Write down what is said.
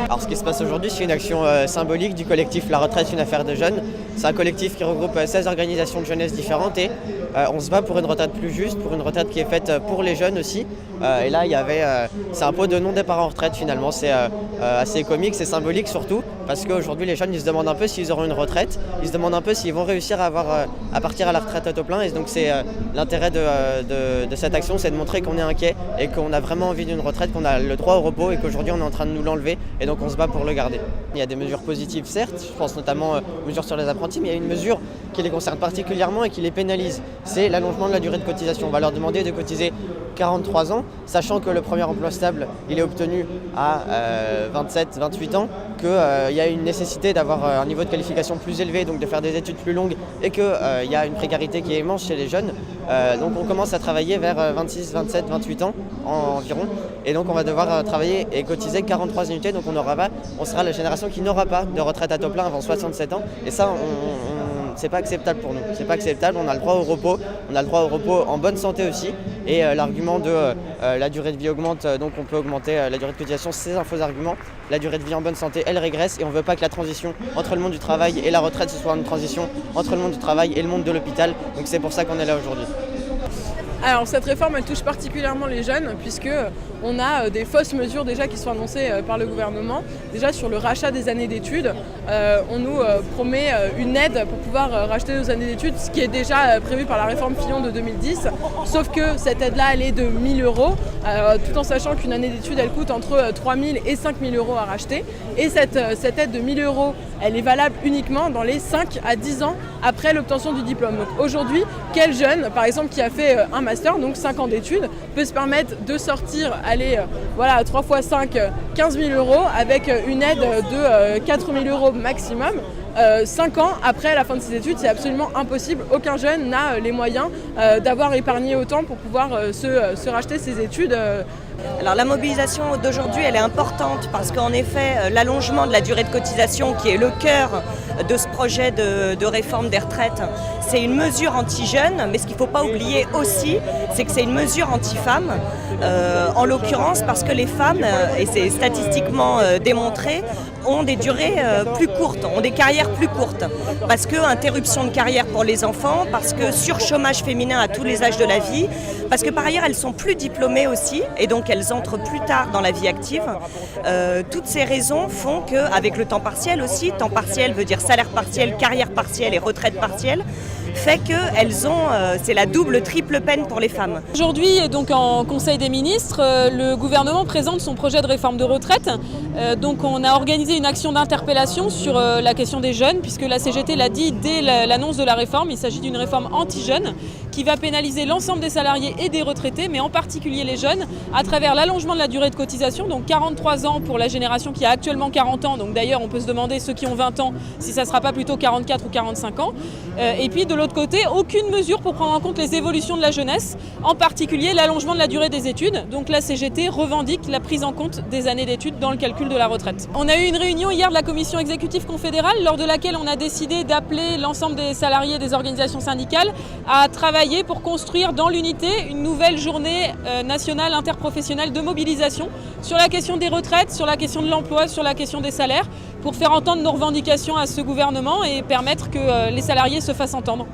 Alors ce qui se passe aujourd'hui, c'est une action symbolique du collectif La Retraite, une affaire de jeunes. C'est un collectif qui regroupe 16 organisations de jeunesse différentes et on se bat pour une retraite plus juste, pour une retraite qui est faite pour les jeunes aussi. Et là, c'est un pot de non-départ en retraite finalement. C'est assez comique, c'est symbolique surtout parce qu'aujourd'hui les jeunes ils se demandent un peu s'ils auront une retraite, ils se demandent un peu s'ils vont réussir à partir à la retraite à taux plein. Et donc c'est l'intérêt de cette action, c'est de montrer qu'on est inquiet et qu'on a vraiment envie d'une retraite, qu'on a le droit au repos et qu'aujourd'hui on est en train de nous l'enlever et donc on se bat pour le garder. Il y a des mesures positives certes, je pense notamment aux mesures sur les apprentis, mais il y a une mesure qui les concerne particulièrement et qui les pénalise, c'est l'allongement de la durée de cotisation. On va leur demander de cotiser 43 ans, sachant que le premier emploi stable il est obtenu à 27-28 ans, qu'il y a une nécessité d'avoir un niveau de qualification plus élevé, donc de faire des études plus longues et qu'il y a une précarité qui est immense chez les jeunes. Donc on commence à travailler vers 26, 27, 28 ans environ et donc on va devoir travailler et cotiser 43 unités, donc on sera la génération qui n'aura pas de retraite à taux plein avant 67 ans et ça c'est pas acceptable pour nous, c'est pas acceptable, on a le droit au repos, en bonne santé aussi et l'argument de la durée de vie augmente, donc on peut augmenter la durée de cotisation, c'est un faux argument. La durée de vie en bonne santé elle régresse et on veut pas que la transition entre le monde du travail et la retraite ce soit une transition entre le monde du travail et le monde de l'hôpital, donc c'est pour ça qu'on est là aujourd'hui. Alors cette réforme elle touche particulièrement les jeunes puisque on a des fausses mesures déjà qui sont annoncées par le gouvernement. Déjà sur le rachat des années d'études, on nous promet une aide pour pouvoir racheter nos années d'études, ce qui est déjà prévu par la réforme Fillon de 2010, sauf que cette aide-là elle est de 1 000 €, tout en sachant qu'une année d'études elle coûte entre 3 000 et 5 000 € à racheter. Et cette aide de 1 000 € elle est valable uniquement dans les 5 à 10 ans après l'obtention du diplôme. Donc aujourd'hui, quel jeune, par exemple, qui a fait un master, donc 5 ans d'études, peut se permettre de sortir, 3 x 5, 15 000 € avec une aide de 4 000 € maximum. 5 ans après la fin de ses études, c'est absolument impossible. Aucun jeune n'a les moyens d'avoir épargné autant pour pouvoir se racheter ses études. Alors la mobilisation d'aujourd'hui elle est importante parce qu'en effet l'allongement de la durée de cotisation qui est le cœur de ce projet de réforme des retraites, c'est une mesure anti-jeunes, mais ce qu'il ne faut pas oublier aussi c'est que c'est une mesure anti-femmes, en l'occurrence parce que les femmes, et c'est statistiquement démontré, ont des durées plus courtes, ont des carrières plus courtes, parce que interruption de carrière pour les enfants, parce que surchômage féminin à tous les âges de la vie, parce que par ailleurs elles sont plus diplômées aussi et donc elles entrent plus tard dans la vie active. Toutes ces raisons font qu'avec le temps partiel aussi, temps partiel veut dire salaire partiel, carrière partielle et retraite partielle, fait qu'elles ont, c'est la double, triple peine pour les femmes. Aujourd'hui, donc en Conseil des ministres, le gouvernement présente son projet de réforme de retraite. Donc on a organisé une action d'interpellation sur la question des jeunes, puisque la CGT l'a dit dès l'annonce de la réforme, il s'agit d'une réforme anti-jeunes qui va pénaliser l'ensemble des salariés et des retraités, mais en particulier les jeunes, à travers l'allongement de la durée de cotisation, donc 43 ans pour la génération qui a actuellement 40 ans, donc d'ailleurs on peut se demander ceux qui ont 20 ans si ça ne sera pas plutôt 44 ou 45 ans. Et puis de l'autre côté, aucune mesure pour prendre en compte les évolutions de la jeunesse, en particulier l'allongement de la durée des études. Donc la CGT revendique la prise en compte des années d'études dans le calcul de la retraite. On a eu une réunion hier de la commission exécutive confédérale lors de laquelle on a décidé d'appeler l'ensemble des salariés des organisations syndicales à travailler pour construire dans l'unité une nouvelle journée nationale interprofessionnelle de mobilisation sur la question des retraites, sur la question de l'emploi, sur la question des salaires, pour faire entendre nos revendications à ce gouvernement et permettre que les salariés se fassent entendre.